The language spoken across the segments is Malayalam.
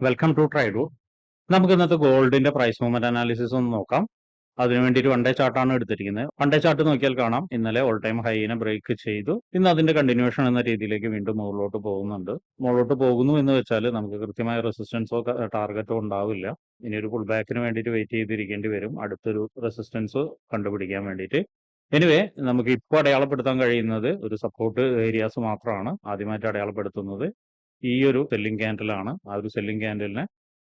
Welcome to ട്രൈഡൂട്ട്. നമുക്ക് ഇന്നത്തെ ഗോൾഡിന്റെ പ്രൈസ് മൂവ്മെന്റ് അനാലിസിസ് ഒന്ന് നോക്കാം. അതിനു വേണ്ടിയിട്ട് വൺ ഡേ ചാർട്ടാണ് എടുത്തിരിക്കുന്നത്. വൺ ഡേ ചാർട്ട് നോക്കിയാൽ കാണാം, ഇന്നലെ ഓൾ ടൈം ഹൈനെ ബ്രേക്ക് ചെയ്തു. ഇന്ന് അതിന്റെ കണ്ടിന്യൂഷൻ എന്ന രീതിയിലേക്ക് വീണ്ടും മുകളിലോട്ട് പോകുന്നുണ്ട്. മുകളിലോട്ട് പോകുന്നു എന്ന് വെച്ചാൽ നമുക്ക് കൃത്യമായ റെസിസ്റ്റൻസോ ടാർഗറ്റോ ഉണ്ടാവില്ല. ഇനി ഒരു പുൾ ബാക്കിന് വേണ്ടിയിട്ട് വെയിറ്റ് ചെയ്തിരിക്കേണ്ടി വരും, അടുത്തൊരു റെസിസ്റ്റൻസ് കണ്ടുപിടിക്കാൻ വേണ്ടിയിട്ട്. എനിവേ, നമുക്ക് ഇപ്പോൾ അടയാളപ്പെടുത്താൻ കഴിയുന്നത് ഒരു സപ്പോർട്ട് ഏരിയാസ് മാത്രമാണ്. ആദ്യമായിട്ട് അടയാളപ്പെടുത്തുന്നത് ഈ ഒരു സെല്ലിംഗ് ക്യാൻഡലാണ്. ആ ഒരു സെല്ലിംഗ് ക്യാൻഡലിനെ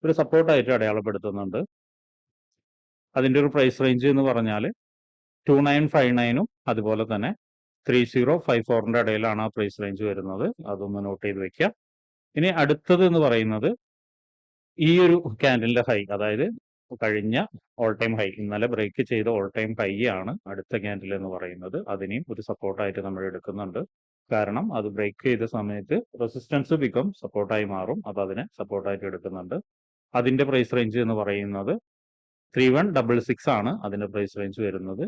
ഒരു സപ്പോർട്ടായിട്ട് അടയാളപ്പെടുത്തുന്നുണ്ട്. അതിന്റെ ഒരു പ്രൈസ് റേഞ്ച് എന്ന് പറഞ്ഞാൽ 2959 അതുപോലെ തന്നെ 3054 ഇടയിലാണ് ആ പ്രൈസ് റേഞ്ച് വരുന്നത്. അതൊന്ന് നോട്ട് ചെയ്ത് വെക്കുക. ഇനി അടുത്തത് എന്ന് പറയുന്നത് ഈ ഒരു ക്യാൻഡലിന്റെ ഹൈ, അതായത് കഴിഞ്ഞ ഓൾ ടൈം ഹൈ, ഇന്നലെ ബ്രേക്ക് ചെയ്ത ഓൾ ടൈം ഹൈ ആണ് അടുത്ത ക്യാൻഡിൽ എന്ന് പറയുന്നത്. അതിനെയും ഒരു സപ്പോർട്ടായിട്ട് നമ്മൾ എടുക്കുന്നുണ്ട്. കാരണം അത് ബ്രേക്ക് ചെയ്ത സമയത്ത് റെസിസ്റ്റൻസ് ബിക്കം സപ്പോർട്ടായി മാറും. അപ്പോൾ അതിനെ സപ്പോർട്ടായിട്ട് എടുക്കുന്നുണ്ട്. അതിന്റെ പ്രൈസ് റേഞ്ച് എന്ന് പറയുന്നത് 3166 ആണ് അതിന്റെ പ്രൈസ് റേഞ്ച് വരുന്നത്.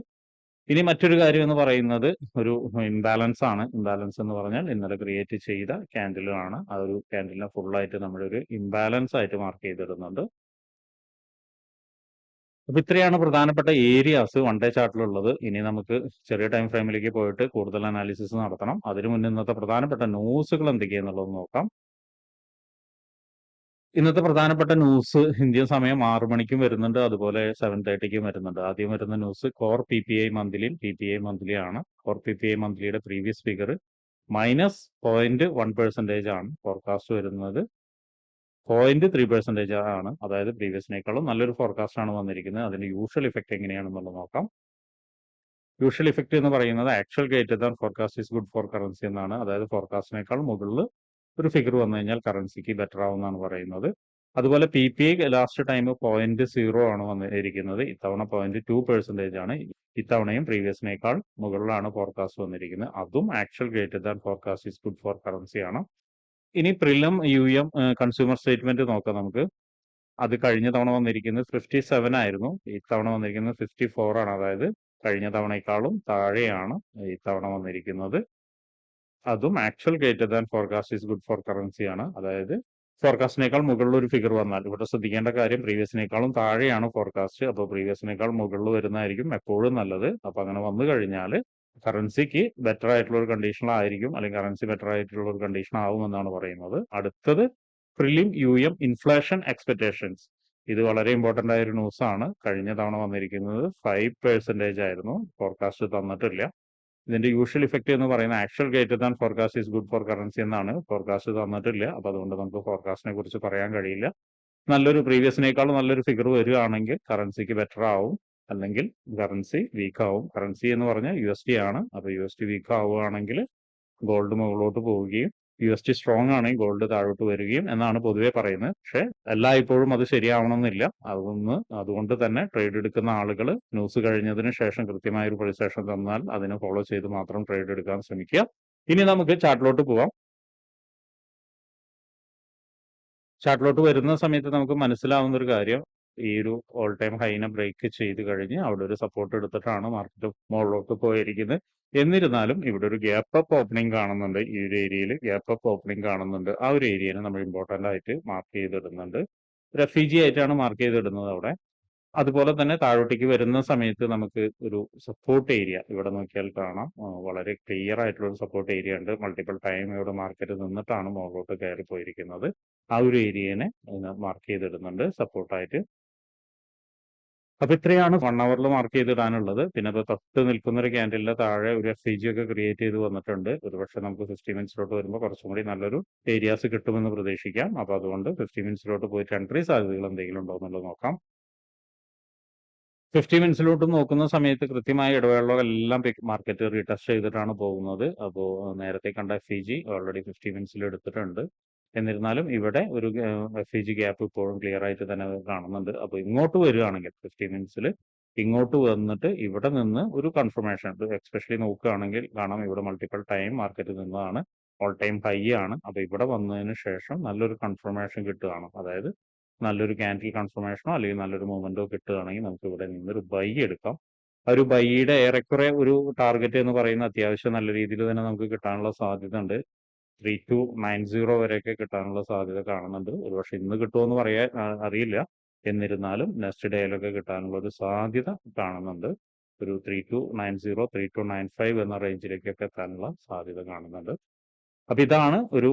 ഇനി മറ്റൊരു കാര്യം എന്ന് പറയുന്നത് ഒരു ഇംബാലൻസ് ആണ്. ഇംബാലൻസ് എന്ന് പറഞ്ഞാൽ ഇന്നലെ ക്രിയേറ്റ് ചെയ്ത ക്യാൻഡിലാണ്. ആ ഒരു ക്യാൻഡിലിനെ ഫുള്ളായിട്ട് നമ്മളൊരു ഇംബാലൻസ് ആയിട്ട് മാർക്ക് ചെയ്തിടുന്നുണ്ട്. അപ്പൊ ഇത്രയാണ് പ്രധാനപ്പെട്ട ഏരിയാസ് വൺ ഡേ ചാർട്ടിലുള്ളത്. ഇനി നമുക്ക് ചെറിയ ടൈം ഫ്രെയിമിലേക്ക് പോയിട്ട് കൂടുതൽ അനാലിസിസ് നടത്തണം. അതിനു മുന്നേ ഇന്നത്തെ പ്രധാനപ്പെട്ട ന്യൂസുകൾ എന്തൊക്കെയാണെന്നുള്ളത് നോക്കാം. ഇന്നത്തെ പ്രധാനപ്പെട്ട ന്യൂസ് ഇന്ത്യൻ സമയം 6 മണിക്കും വരുന്നുണ്ട്, അതുപോലെ 7:30ക്കും വരുന്നുണ്ട്. ആദ്യം വരുന്ന ന്യൂസ് കോർ PPI മന്ത്ലി ആണ്. കോർ PPI മന്ത്ലിയുടെ പ്രീവിയസ് ഫിഗർ -0.1% ആണ്. ഫോർകാസ്റ്റ് വരുന്നത് 0.3% ആണ്. അതായത് പ്രീവിയസിനേക്കാളും നല്ലൊരു ഫോർകാസ്റ്റ് ആണ് വന്നിരിക്കുന്നത്. അതിന്റെ യൂഷ്വൽ ഇഫക്റ്റ് എങ്ങനെയാണെന്നുള്ളത് നോക്കാം. യൂഷ്വൽ ഇഫക്റ്റ് എന്ന് പറയുന്നത് actual greater than forecast is good for currency എന്നാണ്. അതായത് ഫോർകാസ്റ്റിനേക്കാൾ മുകളിൽ ഒരു ഫിഗർ വന്നു കഴിഞ്ഞാൽ കറൻസിക്ക് ബെറ്റർ ആവുമെന്നാണ് പറയുന്നത്. അതുപോലെ PPI ലാസ്റ്റ് ടൈം 0.0 ആണ് വന്നിരിക്കുന്നത്. ഇത്തവണ 0.2% ആണ്. ഇത്തവണയും പ്രീവിയസിനേക്കാൾ മുകളിലാണ് ഫോർകാസ്റ്റ് വന്നിരിക്കുന്നത്. അതും actual greater than forecast is good for currency ആണ്. ഇനി പ്രിലിം UM കൺസ്യൂമർ സ്റ്റേറ്റ്മെന്റ് നോക്കാം നമുക്ക്. അത് കഴിഞ്ഞ തവണ വന്നിരിക്കുന്നത് 57 ആയിരുന്നു. ഇത്തവണ വന്നിരിക്കുന്നത് 54 ആണ്. അതായത് കഴിഞ്ഞ തവണയെക്കാളും താഴെയാണ് ഇത്തവണ വന്നിരിക്കുന്നത്. അതും actual greater than forecast is good for currency ആണ്. അതായത് ഫോർകാസ്റ്റിനേക്കാൾ മുകളിൽ ഒരു ഫിഗർ വന്നാൽ, ഇവിടെ ശ്രദ്ധിക്കേണ്ട കാര്യം പ്രീവിയസിനേക്കാളും താഴെയാണ് ഫോർകാസ്റ്റ്. അപ്പോൾ പ്രീവിയസിനേക്കാൾ മുകളിൽ വരുന്നതായിരിക്കും എപ്പോഴും നല്ലത്. അപ്പൊ അങ്ങനെ വന്നു കഴിഞ്ഞാൽ കറൻസിക്ക് ബെറ്റർ ആയിട്ടുള്ള ഒരു കണ്ടീഷനിലായിരിക്കും, അല്ലെങ്കിൽ കറൻസി ബെറ്റർ ആയിട്ടുള്ള ഒരു കണ്ടീഷൻ ആവുമെന്നാണ് പറയുന്നത്. അടുത്തത് പ്രിലിം UM ഇൻഫ്ലേഷൻ എക്സ്പെക്ടേഷൻസ്. ഇത് വളരെ ഇമ്പോർട്ടന്റ് ആയ ഒരു ന്യൂസ് ആണ്. കഴിഞ്ഞ തവണ വന്നിരിക്കുന്നത് 5% ആയിരുന്നു. ഫോർകാസ്റ്റ് തന്നിട്ടില്ല. ഇതിന്റെ യൂഷ്വൽ ഇഫക്റ്റ് എന്ന് പറയുന്നത് actual greater than forecast is good for currency എന്നാണ്. ഫോർകാസ്റ്റ് തന്നിട്ടില്ല. അപ്പൊ അതുകൊണ്ട് നമുക്ക് ഫോർകാസ്റ്റിനെ കുറിച്ച് പറയാൻ കഴിയില്ല. നല്ലൊരു പ്രീവിയസിനേക്കാളും നല്ലൊരു ഫിഗർ വരികയാണെങ്കിൽ കറൻസിക്ക് ബെറ്റർ ആവും, അല്ലെങ്കിൽ കറൻസി വീക്ക് ആവും. കറൻസി എന്ന് പറഞ്ഞാൽ USD ആണ്. അപ്പൊ USD വീക്ക് ആവുകയാണെങ്കിൽ ഗോൾഡ് മുകളിലോട്ട് പോവുകയും USD സ്ട്രോങ് ആണെങ്കിൽ ഗോൾഡ് താഴോട്ട് വരികയും എന്നാണ് പൊതുവെ പറയുന്നത്. പക്ഷെ എല്ലായ്പ്പോഴും അത് ശരിയാവണമെന്നില്ല. അതുകൊണ്ട് തന്നെ ട്രേഡ് എടുക്കുന്ന ആളുകൾ ന്യൂസ് കഴിഞ്ഞതിന് ശേഷം കൃത്യമായ ഒരു പ്രിസെഷൻ തന്നാൽ അതിനെ ഫോളോ ചെയ്ത് മാത്രം ട്രേഡ് എടുക്കാൻ ശ്രമിക്കുക. ഇനി നമുക്ക് ചാർട്ടിലോട്ട് പോവാം. ചാർട്ടിലോട്ട് വരുന്ന സമയത്ത് നമുക്ക് മനസ്സിലാവുന്ന ഒരു കാര്യം, ഈ ഒരു ഓൾ ടൈം ഹൈനെ ബ്രേക്ക് ചെയ്ത് കഴിഞ്ഞ് അവിടെ ഒരു സപ്പോർട്ട് എടുത്തിട്ടാണ് മാർക്കറ്റ് മുകളിലോട്ട് പോയിരിക്കുന്നത്. എന്നിരുന്നാലും ഇവിടെ ഒരു ഗ്യാപ്പ് അപ്പ് ഓപ്പണിംഗ് കാണുന്നുണ്ട്. ഈ ഒരു ഏരിയയിൽ ഗ്യാപ്പ് അപ്പ് ഓപ്പണിംഗ് കാണുന്നുണ്ട്. ആ ഒരു ഏരിയനെ നമ്മൾ ഇമ്പോർട്ടന്റ് ആയിട്ട് മാർക്ക് ചെയ്തിടുന്നുണ്ട്. റെഫ്യൂജി ആയിട്ടാണ് മാർക്ക് ചെയ്തിടുന്നത് അവിടെ. അതുപോലെ തന്നെ താഴോട്ടേക്ക് വരുന്ന സമയത്ത് നമുക്ക് ഒരു സപ്പോർട്ട് ഏരിയ ഇവിടെ നോക്കിയാൽ കാണാം. വളരെ ക്ലിയർ ആയിട്ടുള്ള ഒരു സപ്പോർട്ട് ഏരിയ ഉണ്ട്. മൾട്ടിപ്പിൾ ടൈം ഇവിടെ മാർക്കറ്റ് നിന്നിട്ടാണ് മുകളിലോട്ട് കയറി പോയിരിക്കുന്നത്. ആ ഒരു ഏരിയനെ മാർക്ക് ചെയ്തിടുന്നുണ്ട് സപ്പോർട്ടായിട്ട്. അപ്പൊ ഇത്രയാണ് 1 ഹവറിൽ മാർക്ക് ചെയ്തിടാനുള്ളത്. പിന്നെ ഇപ്പൊ തൊട്ട് നിൽക്കുന്ന ഒരു ക്യാൻഡലിന്റെ താഴെ ഒരു FCG ഒക്കെ ക്രിയേറ്റ് ചെയ്ത് വന്നിട്ടുണ്ട്. ഒരുപക്ഷെ നമുക്ക് 50 മിനിറ്റ്സിലോട്ട് വരുമ്പോൾ കുറച്ചും കൂടി നല്ലൊരു ഏരിയാസ് കിട്ടുമെന്ന് പ്രതീക്ഷിക്കാം. അപ്പൊ അതുകൊണ്ട് 50 മിനിറ്റ്സിലോട്ട് പോയിട്ട് എൻട്രി സാധ്യതകൾ എന്തെങ്കിലും ഉണ്ടോ എന്നുള്ളത് നോക്കാം. 50 മിനിറ്റ്സിലോട്ട് നോക്കുന്ന സമയത്ത് കൃത്യമായ ഇടവേളകളെല്ലാം മാർക്കറ്റ് റീടെസ്റ്റ് ചെയ്തിട്ടാണ് പോകുന്നത്. അപ്പോൾ നേരത്തെ കണ്ട FEG ഓൾറെഡി 50 മിനിറ്റ്സിൽ എടുത്തിട്ടുണ്ട്. എന്നിരുന്നാലും ഇവിടെ ഒരു FEG ഗ്യാപ്പ് ഇപ്പോഴും ക്ലിയർ ആയിട്ട് തന്നെ കാണുന്നുണ്ട്. അപ്പോൾ ഇങ്ങോട്ട് വരികയാണെങ്കിൽ 50 മിനിറ്റ്സിൽ ഇങ്ങോട്ട് വന്നിട്ട് ഇവിടെ നിന്ന് ഒരു കൺഫർമേഷൻ, എക്സ്പെഷ്യലി നോക്കുകയാണെങ്കിൽ കാണാം ഇവിടെ മൾട്ടിപ്പിൾ ടൈം മാർക്കറ്റ് നിന്നതാണ്. ഓൾ ടൈം ഹൈ ആണ്. അപ്പോൾ ഇവിടെ വന്നതിന് ശേഷം നല്ലൊരു കൺഫർമേഷൻ കിട്ടുകയാണ്. അതായത് നല്ലൊരു ക്യാൻഡിൽ കൺഫർമേഷനോ അല്ലെങ്കിൽ നല്ലൊരു മൂവ്മെന്റോ കിട്ടുകയാണെങ്കിൽ നമുക്ക് ഇവിടെ നിന്നൊരു ബൈ എടുക്കാം. ആ ഒരു ബൈയുടെ ഏറെക്കുറെ ഒരു ടാർഗറ്റ് എന്ന് പറയുന്നത് അത്യാവശ്യം നല്ല രീതിയിൽ തന്നെ നമുക്ക് കിട്ടാനുള്ള സാധ്യത ഉണ്ട്. 3290 വരെയൊക്കെ കിട്ടാനുള്ള സാധ്യത കാണുന്നുണ്ട്. ഒരുപക്ഷെ ഇന്ന് കിട്ടുമോന്ന് പറയാൻ അറിയില്ല. എന്നിരുന്നാലും നെക്സ്റ്റ് ഡേയിലൊക്കെ കിട്ടാനുള്ള ഒരു സാധ്യത കാണുന്നുണ്ട്. ഒരു 3290, 3295 എന്ന റേഞ്ചിലേക്കൊക്കെ എത്താനുള്ള സാധ്യത കാണുന്നുണ്ട്. അപ്പൊ ഇതാണ് ഒരു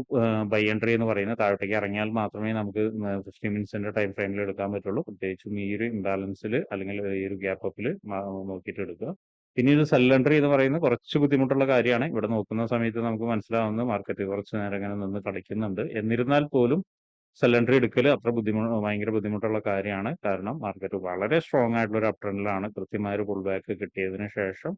ബൈ എൻട്രി എന്ന് പറയുന്നത്. താഴോട്ടേക്ക് ഇറങ്ങിയാൽ മാത്രമേ നമുക്ക് 15 മിനിറ്റ്സിന്റെ ടൈം ഫ്രെയിമിൽ എടുക്കാൻ പറ്റുള്ളൂ. പ്രത്യേകിച്ചും ഈ ഒരു ഇംബാലൻസിൽ അല്ലെങ്കിൽ ഈ ഒരു ഗ്യാപ്പ് അപ്പിൽ നോക്കിയിട്ട് എടുക്കുക. പിന്നീട് സെൽ എൻട്രി എന്ന് പറയുന്നത് കുറച്ച് ബുദ്ധിമുട്ടുള്ള കാര്യമാണ്. ഇവിടെ നോക്കുന്ന സമയത്ത് നമുക്ക് മനസ്സിലാവുന്നത് മാർക്കറ്റ് കുറച്ച് നേരം ഇങ്ങനെ നിന്ന് കളിക്കുന്നുണ്ട്. എന്നിരുന്നാൽ പോലും സെൽ എൻട്രി എടുക്കൽ അത്ര ഭയങ്കര ബുദ്ധിമുട്ടുള്ള കാര്യമാണ്. കാരണം മാർക്കറ്റ് വളരെ സ്ട്രോങ് ആയിട്ടുള്ള ഒരു അപ് ട്രെൻഡിലാണ്. കൃത്യമായ ഒരു പുൾ ബാക്ക് കിട്ടിയതിന് ശേഷം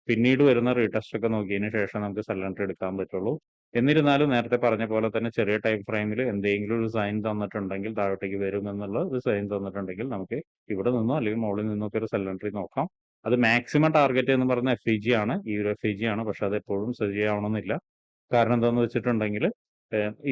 പിന്നീട് വരുന്ന റീടെസ്റ്റ് ഒക്കെ നോക്കിയതിന് ശേഷം നമുക്ക് സെൽ എൻട്രി എടുക്കാൻ പറ്റുള്ളൂ. എന്നിരുന്നാലും നേരത്തെ പറഞ്ഞ പോലെ തന്നെ ചെറിയ ടൈം ഫ്രെയിമിൽ എന്തെങ്കിലും ഒരു സൈൻ തന്നിട്ടുണ്ടെങ്കിൽ താഴോട്ടേക്ക് വരുമെന്നുള്ള ഒരു സൈൻ തന്നിട്ടുണ്ടെങ്കിൽ നമുക്ക് ഇവിടെ നിന്നോ അല്ലെങ്കിൽ മുകളിൽ നിന്നൊക്കെ ഒരു സെൽ എൻട്രി നോക്കാം. അത് മാക്സിമം ടാർഗറ്റ് എന്ന് പറയുന്ന FEG ആണ്. ഈ ഒരു FEG ആണ്. പക്ഷെ അത് എപ്പോഴും ശരിയാവണമെന്നില്ല. കാരണം എന്താണെന്ന് വെച്ചിട്ടുണ്ടെങ്കിൽ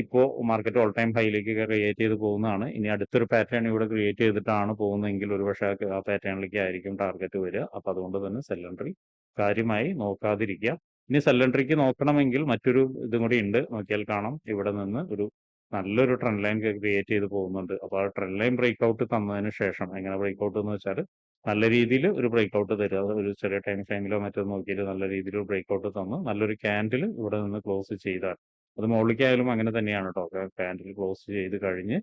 ഇപ്പോൾ മാർക്കറ്റ് ഓൾ ടൈം ഹൈയിലേക്ക് ക്രിയേറ്റ് ചെയ്ത് പോകുന്നതാണ്. ഇനി അടുത്തൊരു പാറ്റേൺ ഇവിടെ ക്രിയേറ്റ് ചെയ്തിട്ടാണ് പോകുന്നതെങ്കിൽ ഒരുപക്ഷെ ആ പാറ്റേണിലേക്ക് ആയിരിക്കും ടാർഗറ്റ് വരിക. അപ്പൊ അതുകൊണ്ട് തന്നെ സെൽ എൻട്രി കാര്യമായി നോക്കാതിരിക്കുക. ഇനി സെൽ എൻട്രിക്ക് നോക്കണമെങ്കിൽ മറ്റൊരു ഇതും കൂടി ഉണ്ട്. നോക്കിയാൽ കാണാം ഇവിടെ നിന്ന് ഒരു നല്ലൊരു ട്രെൻഡ് ലൈൻ ക്രിയേറ്റ് ചെയ്ത് പോകുന്നുണ്ട്. അപ്പോൾ ആ ട്രെൻഡ് ലൈൻ ബ്രേക്ക്ഔട്ട് തന്നതിന് ശേഷം എങ്ങനെ ബ്രേക്ക്ഔട്ട് എന്ന് വെച്ചാൽ നല്ല രീതിയിൽ ഒരു ബ്രേക്ക്ഔട്ട് തരിക. ഒരു ചെറിയ ടൈം ഫ്രെയിമിലോ മറ്റോ നോക്കിയിട്ട് നല്ല രീതിയിൽ ഒരു ബ്രേക്ക്ഔട്ട് തന്ന് നല്ലൊരു ക്യാൻഡിൽ ഇവിടെ നിന്ന് ക്ലോസ് ചെയ്താൽ അത് മുകളിലേക്കായാലും അങ്ങനെ തന്നെയാണ് കേട്ടോ. ക്യാൻഡിൽ ക്ലോസ് ചെയ്ത് കഴിഞ്ഞ്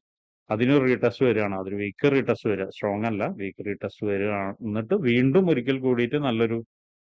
അതിനൊരു റീടെസ്റ്റ് വരികയാണ്. അതൊരു വീക്ക് റീടെസ്റ്റ് വരിക, സ്ട്രോങ് അല്ല, വീക്ക് റീടെസ്റ്റ് വരികയാണ്. എന്നിട്ട് വീണ്ടും ഒരിക്കൽ കൂടിയിട്ട് നല്ലൊരു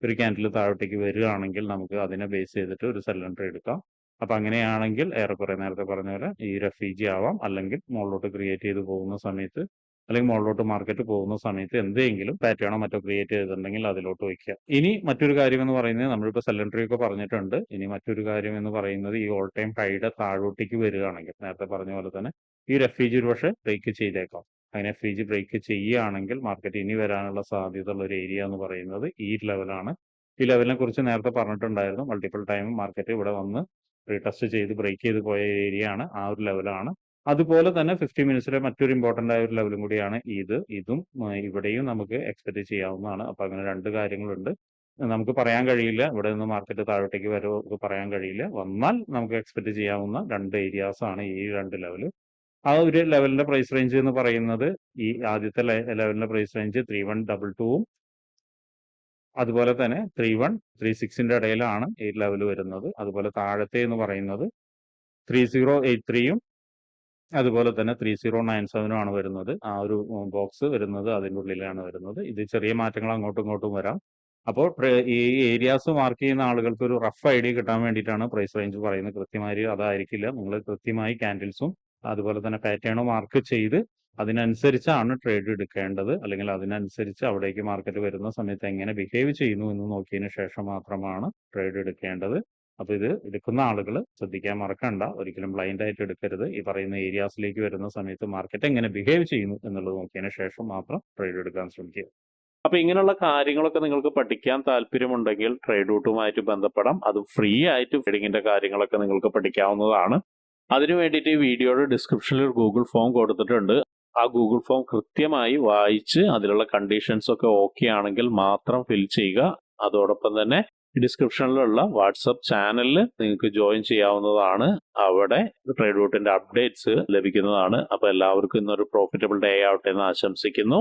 ക്യാൻഡിൽ താഴോട്ടേക്ക് വരികയാണെങ്കിൽ നമുക്ക് അതിനെ ബേസ് ചെയ്തിട്ട് ഒരു സെൽ എൻട്രി എടുക്കാം. അപ്പൊ അങ്ങനെയാണെങ്കിൽ ഏറെക്കുറെ നേരത്തെ പറഞ്ഞ പോലെ ഈ FEG ആവാം, അല്ലെങ്കിൽ മുകളിലോട്ട് ക്രിയേറ്റ് ചെയ്ത് പോകുന്ന സമയത്ത് അല്ലെങ്കിൽ മുകളിലോട്ട് മാർക്കറ്റ് പോകുന്ന സമയത്ത് എന്തെങ്കിലും പാറ്റേണോ മറ്റോ ക്രിയേറ്റ് ചെയ്തിട്ടുണ്ടെങ്കിൽ അതിലോട്ട് വയ്ക്കുക. ഇനി മറ്റൊരു കാര്യം എന്ന് പറയുന്നത് നമ്മളിപ്പോൾ സെൽ എൻട്രി ഒക്കെ പറഞ്ഞിട്ടുണ്ട്. ഇനി മറ്റൊരു കാര്യം എന്ന് പറയുന്നത് ഈ ഓൾ ടൈം ഹൈയുടെ താഴോട്ടേക്ക് വരികയാണെങ്കിൽ നേരത്തെ പറഞ്ഞ പോലെ തന്നെ ഈ ഒരു FEG ഒരു പക്ഷേ ബ്രേക്ക് ചെയ്തേക്കാം. അങ്ങനെ FEG ബ്രേക്ക് ചെയ്യുകയാണെങ്കിൽ മാർക്കറ്റ് ഇനി വരാനുള്ള സാധ്യത ഉള്ള ഒരു ഏരിയ എന്ന് പറയുന്നത് ഈ ലെവലാണ്. ഈ ലെവലിനെ കുറിച്ച് നേരത്തെ പറഞ്ഞിട്ടുണ്ടായിരുന്നു. മൾട്ടിപ്പിൾ ടൈം മാർക്കറ്റ് ഇവിടെ വന്ന് റീടെസ്റ്റ് ചെയ്ത് ബ്രേക്ക് ചെയ്ത് പോയ ഏരിയ ആണ്. ആ ഒരു ലെവലാണ്. അതുപോലെ തന്നെ 50 മിനിറ്റ്സിലെ മറ്റൊരു ഇമ്പോർട്ടന്റ് ആയ ഒരു ലെവലും കൂടിയാണ് ഇതും ഇവിടെയും നമുക്ക് എക്സ്പെക്ട് ചെയ്യാവുന്നതാണ്. അപ്പൊ അങ്ങനെ രണ്ട് കാര്യങ്ങളുണ്ട്. നമുക്ക് പറയാൻ കഴിയില്ല ഇവിടെ നിന്ന് മാർക്കറ്റ് താഴോട്ടേക്ക് വരുമോ പറയാൻ കഴിയില്ല. വന്നാൽ നമുക്ക് എക്സ്പെക്ട് ചെയ്യാവുന്ന രണ്ട് ഏരിയാസ് ആണ് ഈ രണ്ട് ലെവൽ. ആ ഒരു ലെവലിന്റെ പ്രൈസ് റേഞ്ച് എന്ന് പറയുന്നത് ഈ ആദ്യത്തെ ലെവലിന്റെ പ്രൈസ് റേഞ്ച് 3122ഉം അതുപോലെ തന്നെ 3136ന്റെ ഇടയിലാണ് ഈ ലെവൽ വരുന്നത്. അതുപോലെ താഴത്തെ എന്ന് പറയുന്നത് 3083ഉം അതുപോലെ തന്നെ 3097ഉം ആണ് വരുന്നത്. ആ ഒരു ബോക്സ് വരുന്നത് അതിൻ്റെ ഉള്ളിലാണ് വരുന്നത്. ഇത് ചെറിയ മാറ്റങ്ങൾ അങ്ങോട്ടും ഇങ്ങോട്ടും വരാം. അപ്പോൾ ഈ ഏരിയാസ് മാർക്ക് ചെയ്യുന്ന ആളുകൾക്ക് ഒരു റഫ് ഐഡിയ കിട്ടാൻ വേണ്ടിയിട്ടാണ് പ്രൈസ് റേഞ്ച് പറയുന്നത്. കൃത്യമായി അതായിരിക്കില്ല. നിങ്ങൾ കൃത്യമായി ക്യാൻഡിൽസും അതുപോലെ തന്നെ പാറ്റേണും മാർക്ക് ചെയ്ത് അതിനനുസരിച്ചാണ് ട്രേഡ് എടുക്കേണ്ടത്. അല്ലെങ്കിൽ അതിനനുസരിച്ച് അവിടേക്ക് മാർക്കറ്റ് വരുന്ന സമയത്ത് എങ്ങനെ ബിഹേവ് ചെയ്യുന്നു എന്ന് നോക്കിയതിന് ശേഷം മാത്രമാണ് ട്രേഡ് എടുക്കേണ്ടത്. അപ്പൊ ഇത് എടുക്കുന്ന ആളുകൾ ശ്രദ്ധിക്കാൻ മറക്കണ്ട. ഒരിക്കലും ബ്ലൈൻഡ് ആയിട്ട് എടുക്കരുത്. ഈ പറയുന്ന ഏരിയാസിലേക്ക് വരുന്ന സമയത്ത് മാർക്കറ്റ് എങ്ങനെ ബിഹേവ് ചെയ്യുന്നു എന്നുള്ളത് നോക്കിയതിന് ശേഷം മാത്രം ട്രേഡ് എടുക്കാൻ ശ്രമിക്കുക. അപ്പൊ ഇങ്ങനെയുള്ള കാര്യങ്ങളൊക്കെ നിങ്ങൾക്ക് പഠിക്കാൻ താല്പര്യമുണ്ടെങ്കിൽ ട്രേഡ് റൂട്ടുമായിട്ട് ബന്ധപ്പെടാം. അത് ഫ്രീ ആയിട്ട് ട്രേഡിങ്ങിന്റെ കാര്യങ്ങളൊക്കെ നിങ്ങൾക്ക് പഠിക്കാവുന്നതാണ്. അതിനു വേണ്ടിയിട്ട് ഈ വീഡിയോയുടെ ഡിസ്ക്രിപ്ഷനിൽ ഒരു ഗൂഗിൾ ഫോം കൊടുത്തിട്ടുണ്ട്. ആ ഗൂഗിൾ ഫോം കൃത്യമായി വായിച്ച് അതിലുള്ള കണ്ടീഷൻസ് ഒക്കെ ഓക്കെ ആണെങ്കിൽ മാത്രം ഫിൽ ചെയ്യുക. അതോടൊപ്പം തന്നെ ഡിസ്ക്രിപ്ഷനിലുള്ള വാട്സപ്പ് ചാനലിൽ നിങ്ങൾക്ക് ജോയിൻ ചെയ്യാവുന്നതാണ്. അവിടെ ട്രേഡ് റൂട്ടിന്റെ അപ്ഡേറ്റ്സ് ലഭിക്കുന്നതാണ്. അപ്പൊ എല്ലാവർക്കും ഇന്നൊരു പ്രോഫിറ്റബിൾ ഡേ ആവട്ടെ എന്ന് ആശംസിക്കുന്നു.